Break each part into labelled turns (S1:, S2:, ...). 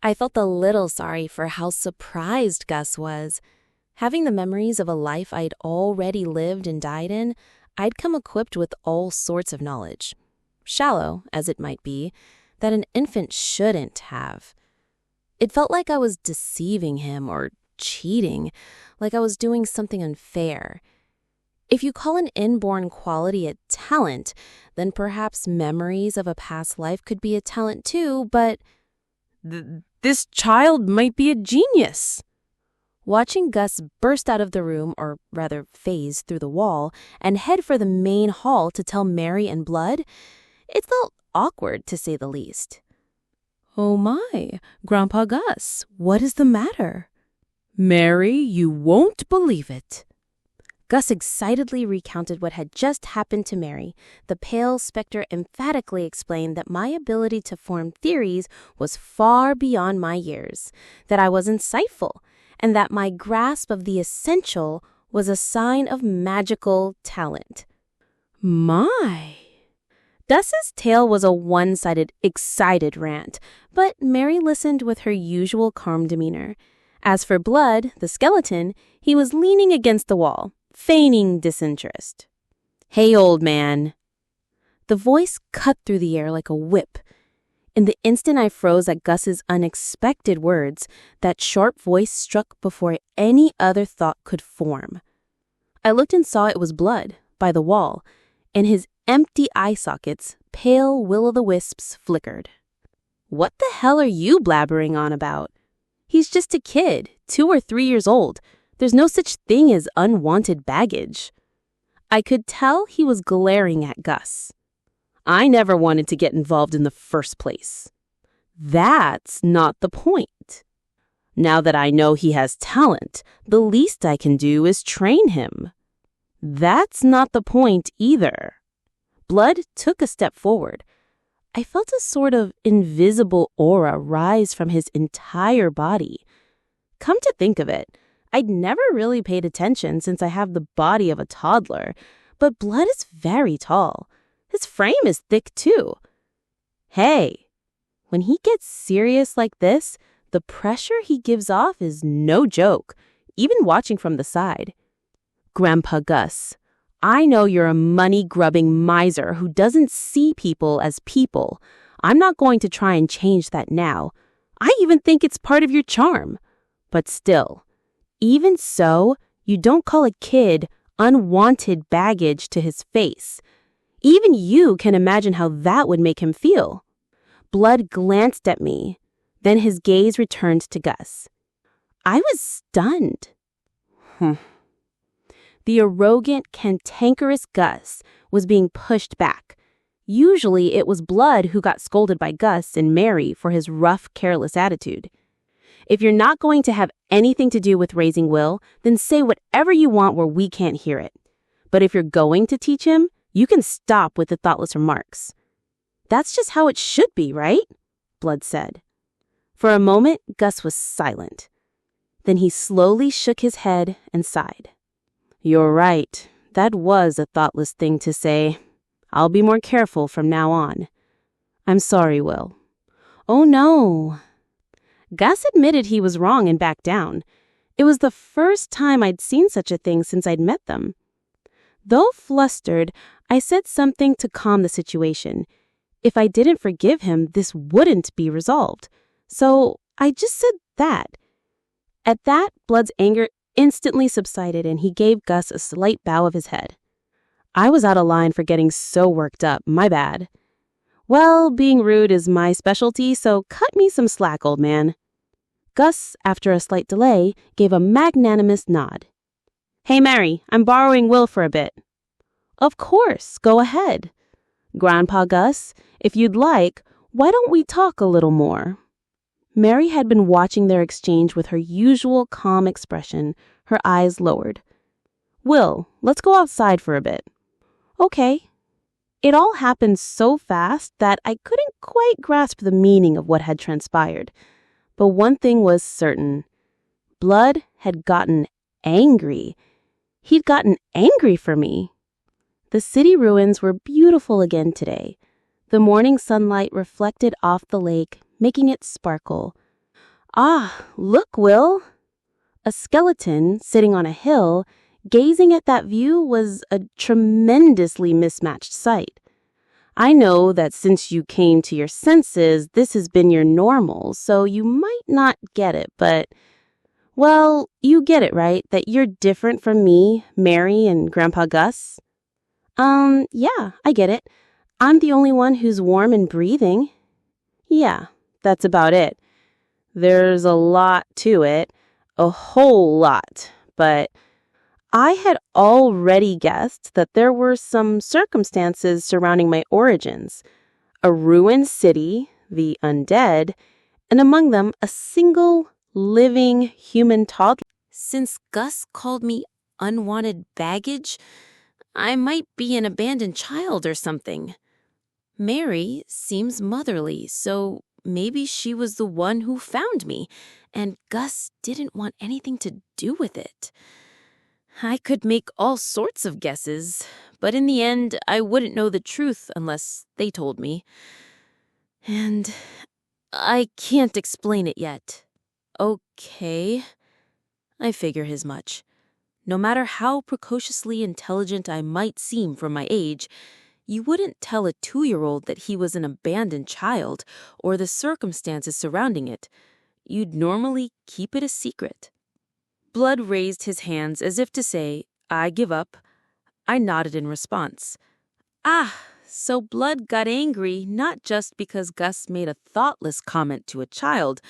S1: I felt a little sorry for how surprised Gus was. Having the memories of a life I'd already lived and died in, I'd come equipped with all sorts of knowledge. Shallow, as it might be, that an infant shouldn't have. It felt like I was deceiving him or cheating, like I was doing something unfair. If you call an inborn quality a talent, then perhaps memories of a past life could be a talent too, but this child might be a genius. Watching Gus burst out of the room, or rather phase through the wall, and head for the main hall to tell Mary and Blood, it felt awkward to say the least.
S2: "Oh my, Grandpa Gus, what is the matter?" "Mary, you won't believe it."
S1: Gus excitedly recounted what had just happened to Mary. The pale specter emphatically explained that my ability to form theories was far beyond my years, that I was insightful, and that my grasp of the essential was a sign of magical talent.
S2: My!
S1: Gus's tale was a one-sided, excited rant, but Mary listened with her usual calm demeanor. As for Blood, the skeleton, he was leaning against the wall, feigning disinterest. "Hey, old man." The voice cut through the air like a whip. In the instant I froze at Gus's unexpected words, that sharp voice struck before any other thought could form. I looked and saw it was Blood, by the wall, and his empty eye sockets, pale will-o'-the-wisps, flickered. "What the hell are you blabbering on about? He's just a kid, 2 or 3 years old. There's no such thing as unwanted baggage." I could tell he was glaring at Gus. "I never wanted to get involved in the first place. That's not the point. Now that I know he has talent, the least I can do is train him. That's not the point either." Blood took a step forward. I felt a sort of invisible aura rise from his entire body. Come to think of it, I'd never really paid attention since I have the body of a toddler, but Blood is very tall. His frame is thick too. Hey, when he gets serious like this, the pressure he gives off is no joke, even watching from the side. "Grandpa Gus, I know you're a money-grubbing miser who doesn't see people as people. I'm not going to try and change that now. I even think it's part of your charm. But still, even so, you don't call a kid unwanted baggage to his face. Even you can imagine how that would make him feel." Blood glanced at me. Then his gaze returned to Gus. I was stunned. The arrogant, cantankerous Gus was being pushed back. Usually it was Blood who got scolded by Gus and Mary for his rough, careless attitude. If you're not going to have anything to do with raising Will, then say whatever you want where we can't hear it. But if you're going to teach him, you can stop with the thoughtless remarks. "That's just how it should be, right?" Blood said. For a moment, Gus was silent. Then he slowly shook his head and sighed. "You're right. That was a thoughtless thing to say. I'll be more careful from now on. I'm sorry, Will." "Oh, no." Gus admitted he was wrong and backed down. It was the first time I'd seen such a thing since I'd met them. Though flustered, I said something to calm the situation. If I didn't forgive him, this wouldn't be resolved. So I just said that. At that, Blood's anger instantly subsided and he gave Gus a slight bow of his head. I was out of line for getting so worked up, my bad. "Well, being rude is my specialty, so cut me some slack, old man." Gus, after a slight delay, gave a magnanimous nod. "Hey, Mary, I'm borrowing Will for a bit." "Of course, go ahead. Grandpa Gus, if you'd like, why don't we talk a little more?" Mary had been watching their exchange with her usual calm expression, her eyes lowered. "Will, let's go outside for a bit." "Okay." It all happened so fast that I couldn't quite grasp the meaning of what had transpired. But one thing was certain. Blood had gotten angry. He'd gotten angry for me. The city ruins were beautiful again today. The morning sunlight reflected off the lake, making it sparkle. Ah, look, Will. A skeleton sitting on a hill, gazing at that view was a tremendously mismatched sight. I know that since you came to your senses, this has been your normal, so you might not get it, but, well, you get it, right? That you're different from me, Mary, and Grandpa Gus? Yeah, I get it. I'm the only one who's warm and breathing. Yeah, that's about it. There's a lot to it, a whole lot, but I had already guessed that there were some circumstances surrounding my origins. A ruined city, the undead, and among them a single living human toddler.
S3: Since Gus called me unwanted baggage, I might be an abandoned child or something. Mary seems motherly, so maybe she was the one who found me, and Gus didn't want anything to do with it. I could make all sorts of guesses, but in the end, I wouldn't know the truth unless they told me. And I can't explain it yet. Okay, I figure as much. No matter how precociously intelligent I might seem for my age, you wouldn't tell a 2-year-old that he was an abandoned child or the circumstances surrounding it. You'd normally keep it a secret. Blood raised his hands as if to say, I give up. I nodded in response. Ah, so Blood got angry not just because Gus made a thoughtless comment to a child,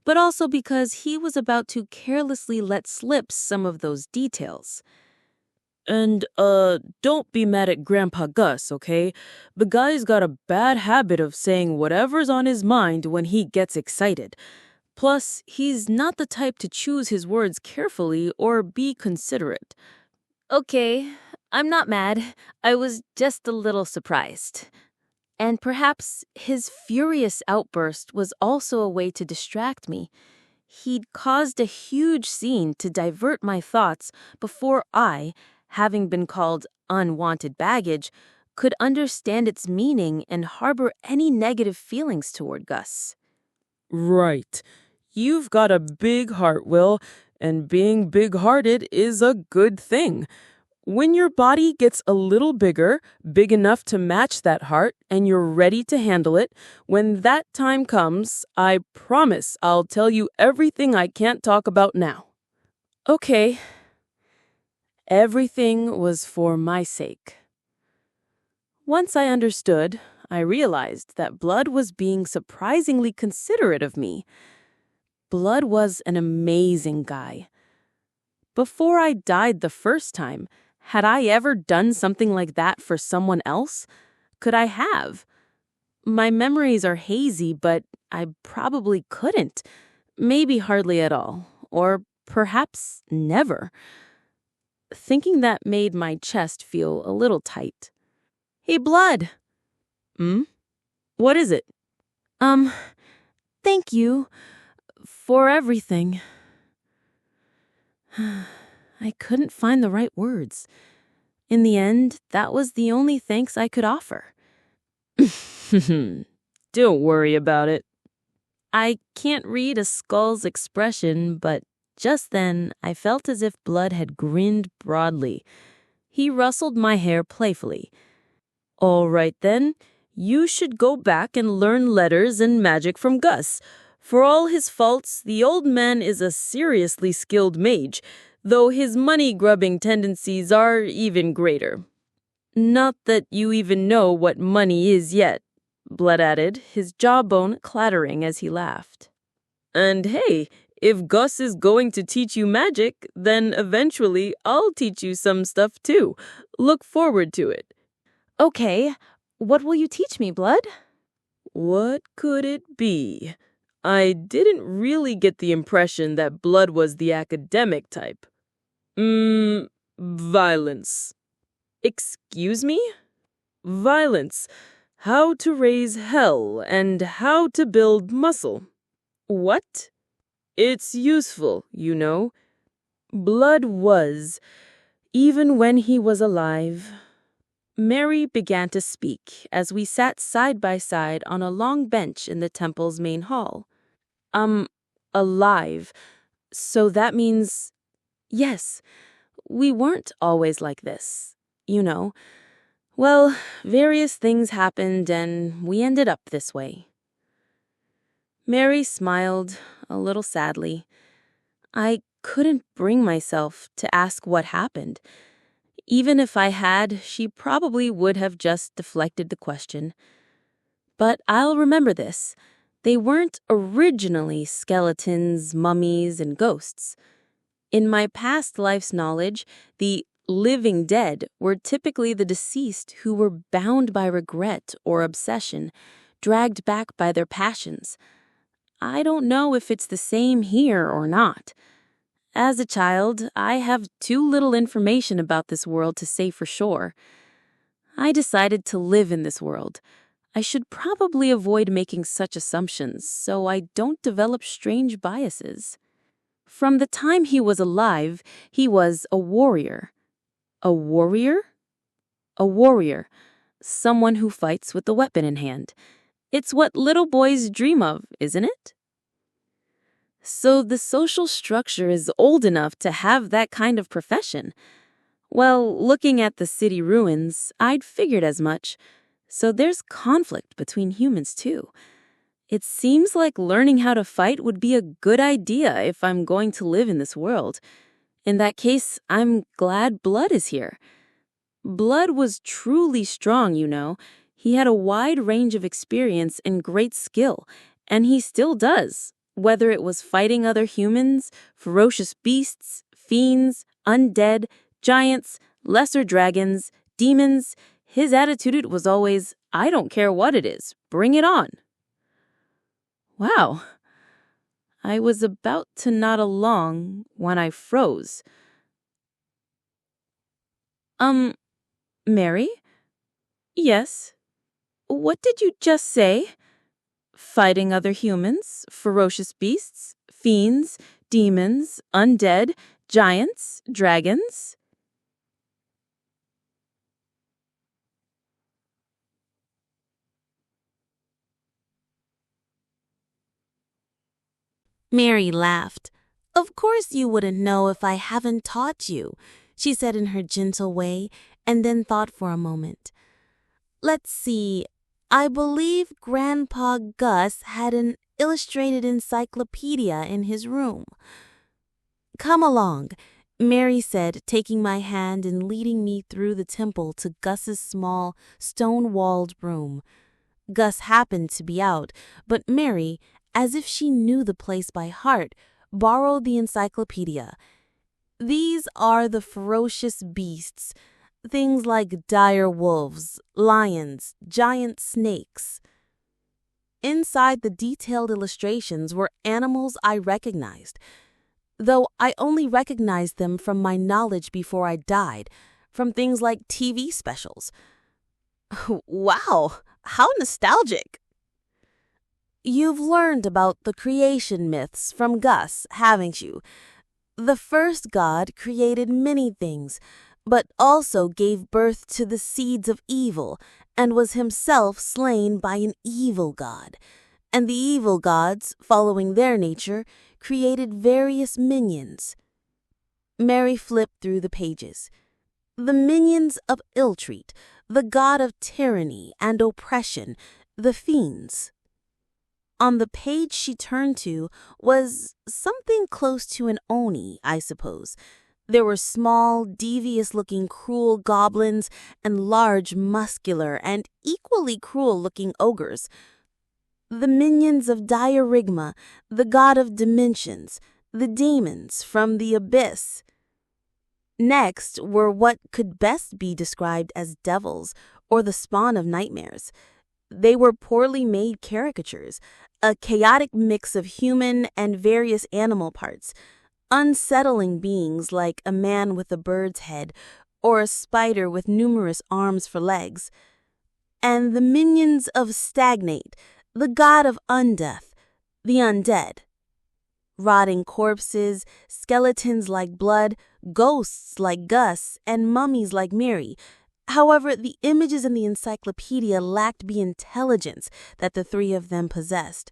S3: but also because he was about to carelessly let slip some of those details.
S2: And, don't be mad at Grandpa Gus, okay? The guy's got a bad habit of saying whatever's on his mind when he gets excited. Plus, he's not the type to choose his words carefully or be considerate.
S3: Okay, I'm not mad. I was just a little surprised. And perhaps his furious outburst was also a way to distract me. He'd caused a huge scene to divert my thoughts before I, having been called unwanted baggage, could understand its meaning and harbor any negative feelings toward Gus.
S2: Right. You've got a big heart, Will, and being big-hearted is a good thing. When your body gets a little bigger, big enough to match that heart, and you're ready to handle it, when that time comes, I promise I'll tell you everything I can't talk about now. Okay. Everything was for my sake. Once I understood, I realized that Blood was being surprisingly considerate of me. Blood was an amazing guy. Before I died the first time, had I ever done something like that for someone else? Could I have? My memories are hazy, but I probably couldn't. Maybe hardly at all, or perhaps never. Thinking that made my chest feel a little tight. Hey, Blood. What is it? Thank you for everything. I couldn't find the right words. In the end, that was the only thanks I could offer. Don't worry about it. I can't read a skull's expression, but just then I felt as if Blood had grinned broadly. He rustled my hair playfully. All right then, you should go back and learn letters and magic from Gus. For all his faults, the old man is a seriously skilled mage, though his money-grubbing tendencies are even greater. Not that you even know what money is yet, Blood added, his jawbone clattering as he laughed. And hey, if Gus is going to teach you magic, then eventually I'll teach you some stuff too. Look forward to it.
S3: Okay, what will you teach me, Blood?
S2: What could it be? I didn't really get the impression that Blood was the academic type. Violence. Excuse me? Violence. How to raise hell and how to build muscle. What? It's useful, you know. Blood was, even when he was alive. Mary began to speak as we sat side by side on a long bench in the temple's main hall. Alive. So that means, yes, we weren't always like this, you know. Well, various things happened and we ended up this way. Mary smiled, a little sadly. I couldn't bring myself to ask what happened. Even if I had, she probably would have just deflected the question. But I'll remember this. They weren't originally skeletons, mummies, and ghosts. In my past life's knowledge, the living dead were typically the deceased who were bound by regret or obsession, dragged back by their passions. I don't know if it's the same here or not. As a child, I have too little information about this world to say for sure. I decided to live in this world. I should probably avoid making such assumptions so I don't develop strange biases. From the time he was alive, he was a warrior. A warrior? A warrior. Someone who fights with a weapon in hand. It's what little boys dream of, isn't it? So the social structure is old enough to have that kind of profession. Well, looking at the city ruins, I'd figured as much. So there's conflict between humans too. It seems like learning how to fight would be a good idea if I'm going to live in this world. In that case, I'm glad Blood is here. Blood was truly strong, you know. He had a wide range of experience and great skill, and he still does. Whether it was fighting other humans, ferocious beasts, fiends, undead, giants, lesser dragons, demons, his attitude was always, I don't care what it is, bring it on. Wow. I was about to nod along when I froze. Mary? Yes? What did you just say? Fighting other humans, ferocious beasts, fiends, demons, undead, giants, dragons?
S3: Mary laughed. Of course you wouldn't know if I haven't taught you, she said in her gentle way, and then thought for a moment. Let's see. I believe Grandpa Gus had an illustrated encyclopedia in his room. Come along, Mary said, taking my hand and leading me through the temple to Gus's small, stone-walled room. Gus happened to be out, but Mary, as if she knew the place by heart, borrowed the encyclopedia. These are the ferocious beasts, things like dire wolves, lions, giant snakes. Inside the detailed illustrations were animals I recognized, though I only recognized them from my knowledge before I died, from things like TV specials. Wow, how nostalgic! You've learned about the creation myths from Gus, haven't you? The first god created many things, but also gave birth to the seeds of evil and was himself slain by an evil god. And the evil gods, following their nature, created various minions. Mary flipped through the pages. The minions of ill-treat, the god of tyranny and oppression, the fiends. On the page she turned to was something close to an oni, I suppose. There were small, devious-looking cruel goblins and large, muscular, and equally cruel-looking ogres. The minions of Diarrhea, the god of dimensions, the demons from the abyss. Next were what could best be described as devils, or the spawn of nightmares. They were poorly made caricatures, a chaotic mix of human and various animal parts, unsettling beings like a man with a bird's head or a spider with numerous arms for legs. And the minions of Stagnate, the god of undeath, the undead. Rotting corpses, skeletons like Blood, ghosts like Gus, and mummies like Mary. However, the images in the encyclopedia lacked the intelligence that the three of them possessed.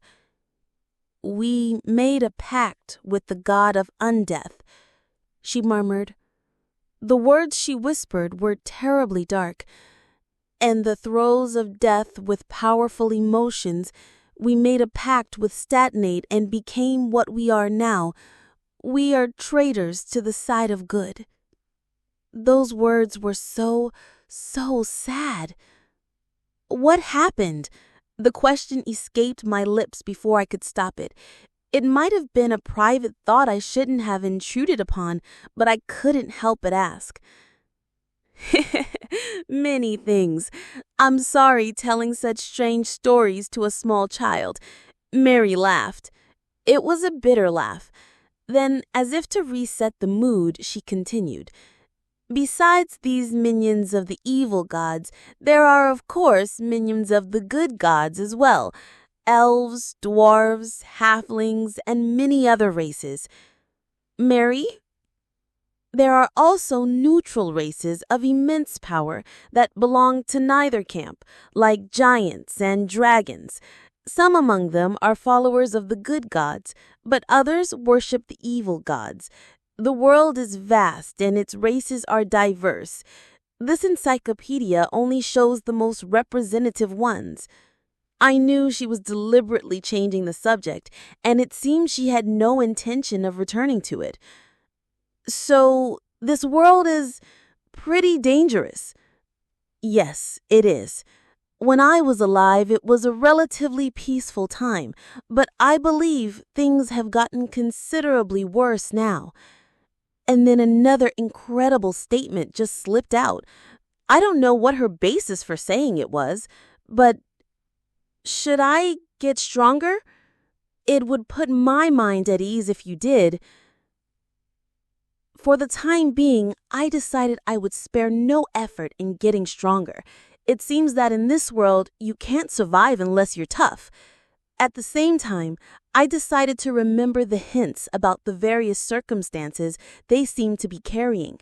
S1: We made a pact with the god of undeath, she murmured. The words she whispered were terribly dark. And the throes of death with powerful emotions, we made a pact with Statinate and became what we are now. We are traitors to the side of good. Those words were so sad. What happened? The question escaped my lips before I could stop it. It might have been a private thought I shouldn't have intruded upon, but I couldn't help but ask. Many things. I'm sorry telling such strange stories to a small child. Mary laughed. It was a bitter laugh. Then, as if to reset the mood, she continued. Besides these minions of the evil gods, there are of course minions of the good gods as well. Elves, dwarves, halflings, and many other races. Mary? There are also neutral races of immense power that belong to neither camp, like giants and dragons. Some among them are followers of the good gods, but others worship the evil gods. The world is vast and its races are diverse. This encyclopedia only shows the most representative ones. I knew she was deliberately changing the subject, and it seemed she had no intention of returning to it. So, this world is pretty dangerous. Yes, it is. When I was alive, it was a relatively peaceful time, but I believe things have gotten considerably worse now. And then another incredible statement just slipped out. I don't know what her basis for saying it was, but should I get stronger? It would put my mind at ease if you did. For the time being, I decided I would spare no effort in getting stronger. It seems that in this world, you can't survive unless you're tough. At the same time, I decided to remember the hints about the various circumstances they seemed to be carrying.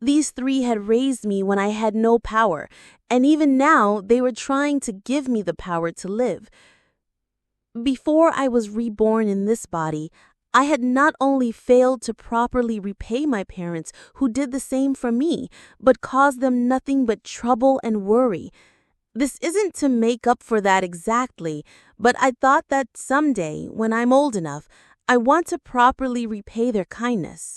S1: These three had raised me when I had no power, and even now they were trying to give me the power to live. Before I was reborn in this body, I had not only failed to properly repay my parents who did the same for me, but caused them nothing but trouble and worry. This isn't to make up for that exactly, but I thought that someday, when I'm old enough, I want to properly repay their kindness.